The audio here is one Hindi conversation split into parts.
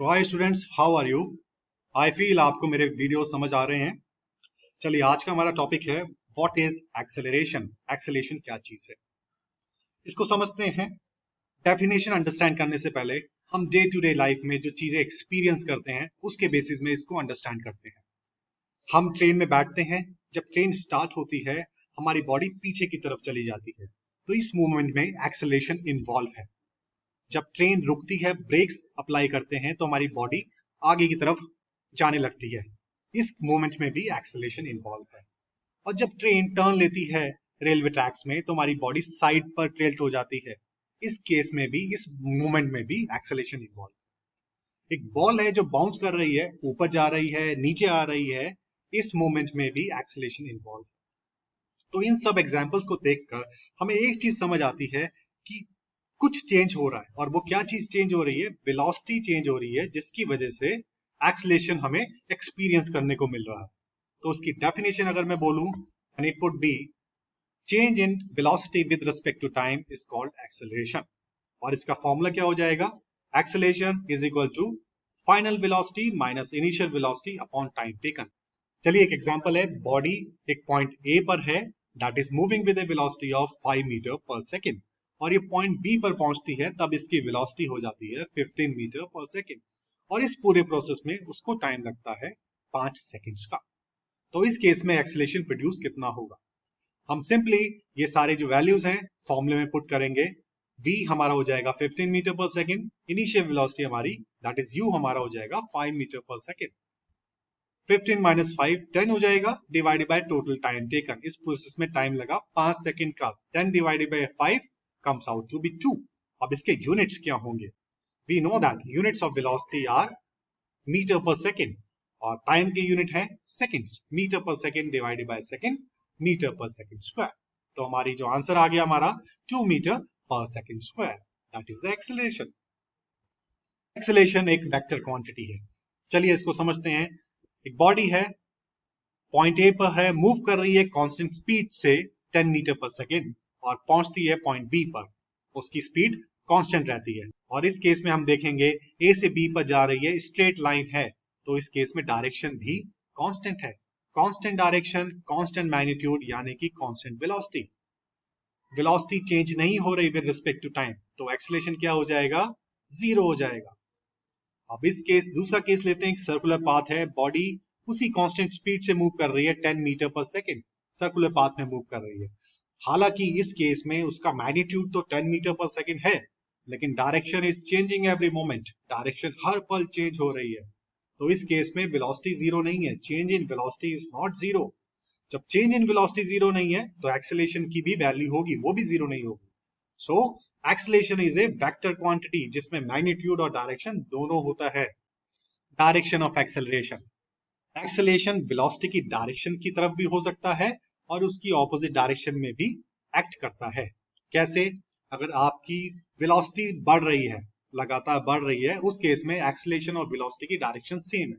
तो hi students, how are you? I feel आपको मेरे वीडियो समझ आ रहे हैं। चलिए, आज का हमारा टॉपिक है व्हाट इज एक्सेलरेशन। एक्सेलरेशन क्या चीज है, इसको समझते हैं। डेफिनेशन अंडरस्टैंड करने से पहले हम डे टू डे लाइफ में जो चीजें एक्सपीरियंस करते हैं उसके बेसिस में इसको अंडरस्टैंड करते हैं। हम ट्रेन में बैठते हैं, जब ट्रेन स्टार्ट होती है हमारी बॉडी पीछे की तरफ चली जाती है, तो इस मूवमेंट में एक्सेलरेशन इन्वॉल्व है। जब ट्रेन रुकती है, ब्रेक्स अप्लाई करते हैं तो हमारी बॉडी आगे की तरफ जाने लगती है। इस मूवमेंट में भी एक्सेलरेशन इन्वॉल्व है। और जब ट्रेन टर्न लेती है रेलवे ट्रैक्स में तो हमारी बॉडी साइड पर टिल्ट हो जाती है। इस केस में भी, इस मूवमेंट में भी एक्सेलरेशन इन्वॉल्व है। एक बॉल है जो बाउंस कर रही है, ऊपर जा रही है, नीचे आ रही है, इस मूवमेंट में भी एक्सेलरेशन इन्वॉल्व है। तो इन सब एग्जाम्पल्स को देखकर हमें एक चीज समझ आती है कि कुछ चेंज हो रहा है। और वो क्या चीज चेंज हो रही है? वेलोसिटी चेंज हो रही है, जिसकी वजह से एक्सेलरेशन हमें एक्सपीरियंस करने को मिल रहा है। तो उसकी डेफिनेशन अगर मैं बोलूं, and it would be change in velocity with respect to time is called acceleration. और इसका फॉर्मूला क्या हो जाएगा? Acceleration is equal to final velocity minus initial velocity upon time taken. चलिए, एक एग्जांपल है। बॉडी एक पॉइंट ए पर है, that is moving with a velocity of 5 metre per second, और ये पॉइंट बी पर पहुंचती है, तब इसकी वेलोसिटी हो जाती है 15 मीटर पर सेकेंड। और इस पूरे प्रोसेस में उसको टाइम लगता है 5 सेकेंड्स का। तो इस केस में एक्सेलरेशन प्रोड्यूस कितना होगा? हम सिंपली ये सारे जो वैल्यूज हैं फॉर्मूले में पुट करेंगे। v हमारा हो जाएगा 15 metre per second, initial velocity हमारी दैट इज u हमारा हो जाएगा 5 मीटर पर सेकेंड। 15 माइनस 5 10 हो जाएगा, divided by total time taken. इस प्रोसेस में टाइम लगा 5 सेकंड का। 10 divided by 5 comes out to be 2. अब इसके यूनिट्स क्या होंगे? We know that units of velocity are meter per second और टाइम की यूनिट है seconds. Metre per second divided by second, metre per second square. तो हमारी जो आंसर आ गया हमारा 2 metre per second square, that is the acceleration. Acceleration एक वेक्टर क्वांटिटी है। चलिए इसको समझते हैं। एक बॉडी है, पॉइंट ए पर है, मूव कर रही है कांस्टेंट स्पीड से 10 मीटर पर सेकेंड और पहुंचती है पॉइंट बी पर। उसकी स्पीड कांस्टेंट रहती है। और इस केस में हम देखेंगे ए से बी पर जा रही है, स्ट्रेट लाइन है, तो इस केस में डायरेक्शन भी कांस्टेंट है। कांस्टेंट डायरेक्शन, कांस्टेंट मैग्नीट्यूड, यानी कि कांस्टेंट वेलोसिटी। वेलोसिटी चेंज नहीं हो रही विद रिस्पेक्ट टू टाइम, तो एक्सेलरेशन क्या हो जाएगा? जीरो हो जाएगा। अब इस केस, दूसरा केस लेते हैं। एक सर्कुलर पाथ है, बॉडी उसी कांस्टेंट स्पीड से मूव कर रही है 10 metre per second, circular path में मूव कर रही है। हालांकि इस केस में उसका मैग्नीट्यूड तो 10 मीटर पर सेकेंड है, लेकिन direction is changing every moment. Direction हर पल चेंज हो रही है। तो इस केस में वेलोसिटी जीरो नहीं है। Change in velocity is not zero. जब चेंज इन वेलोसिटी जीरो नहीं है तो एक्सेलरेशन की भी वैल्यू होगी, वो भी जीरो नहीं होगी। So acceleration is a vector quantity जिसमें मैग्नीट्यूड और डायरेक्शन दोनों होता है। Direction of acceleration, acceleration velocity की डायरेक्शन की तरफ भी हो सकता है और उसकी ऑपोजिट डायरेक्शन में भी एक्ट करता है। कैसे? अगर आपकी वेलोसिटी बढ़ रही है, लगातार बढ़ रही है, उस केस में एक्सेलरेशन और वेलोसिटी की डायरेक्शन सेम है।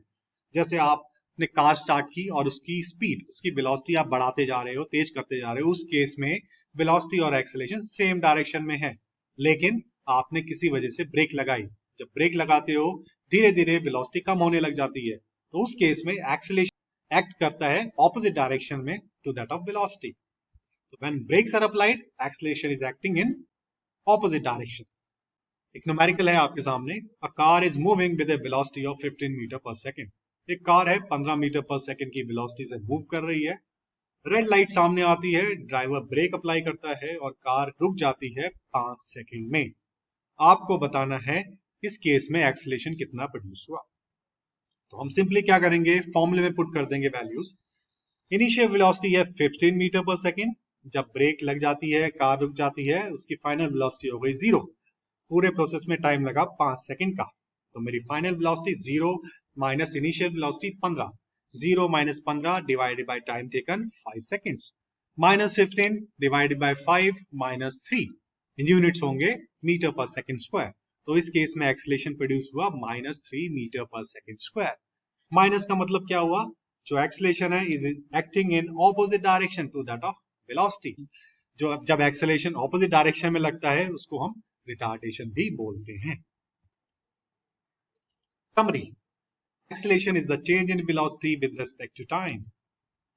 जैसे आपने कार स्टार्ट की और उसकी स्पीड, उसकी वेलोसिटी आप बढ़ाते जा रहे हो, तेज करते जा रहे हो, उस केस में वेलोसिटी और एक्सेलरेशन सेम डायरेक्शन में है। लेकिन आपने किसी वजह से ब्रेक लगाई। जब ब्रेक लगाते हो, धीरे धीरे वेलोसिटी कम होने लग जाती है, तो उस केस में एक्सेलरेशन एक्ट करता है ऑपोजिट डायरेक्शन में to that of velocity. So when brakes are applied, acceleration is acting in opposite direction. एक न्यूमेरिकल है आपके सामने। A car is moving with a velocity of 15 metre per second. एक कार है, 15 मीटर पर सेकेंड की वेलोसिटी से मूव कर रही है। रेड लाइट सामने आती है, ड्राइवर ब्रेक अप्लाई करता है और कार रुक जाती है 5 सेकेंड में। आपको बताना है इस केस में एक्सेलरेशन कितना प्रोड्यूस हुआ। तो हम सिंपली क्या करेंगे, फॉर्मूले में पुट कर देंगे वैल्यूज। इनिशियल वेलोसिटी है 15 मीटर पर सेकेंड। जब ब्रेक लग जाती है, कार रुक जाती है, उसकी फाइनल वेलोसिटी हो गई जीरो। पूरे प्रोसेस में टाइम लगा 5 सेकेंड का। तो मेरी final velocity zero minus initial velocity 15, zero minus 15 divided by time taken 5 seconds, minus 15 divided by 5 minus 3, units होंगे मीटर पर सेकेंड स्क्वायर। तो इस केस में एक्सेलरेशन प्रोड्यूस हुआ -3 metre per second square. Minus का मतलब क्या हुआ? जो एक्सेलरेशन है is acting in opposite direction to that of velocity. जो जब एक्सेलरेशन ऑपोजिट डायरेक्शन में लगता है उसको हम रिटार्डेशन भी बोलते हैं। Summary. Acceleration is the change in velocity with respect to time.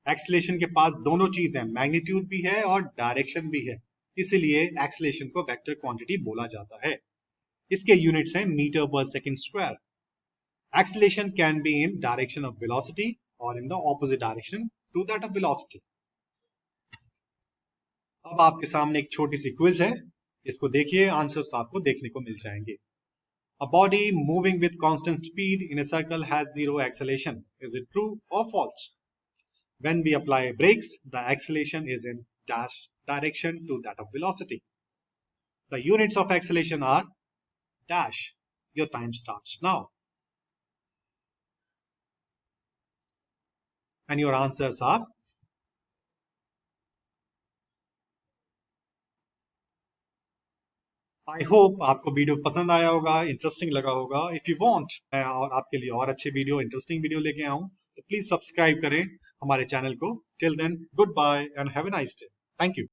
Acceleration के पास दोनों चीज है, मैग्नीट्यूड भी है और डायरेक्शन भी है, इसीलिए acceleration को वेक्टर क्वांटिटी बोला जाता है. इसके यूनिट्स हैं metre per second square. Acceleration can be in direction of velocity or in the opposite direction to that of velocity. अब आपके सामने एक छोटी सी क्विज है, इसको देखिए, आंसर्स आपको देखने को मिल जाएंगे. A body moving with constant speed in a circle has zero acceleration. Is it true or false? When we apply brakes, the acceleration is in dash direction to that of velocity. The units of acceleration are dash. Your time starts now. And your answers are I hope आपको वीडियो पसंद आया होगा, इंटरेस्टिंग लगा होगा. इफ यू वांट मैं और आपके लिए और अच्छे वीडियो, इंटरेस्टिंग वीडियो लेके आऊं, तो प्लीज सब्सक्राइब करें हमारे चैनल को. Till then, goodbye and have a nice day. Thank you.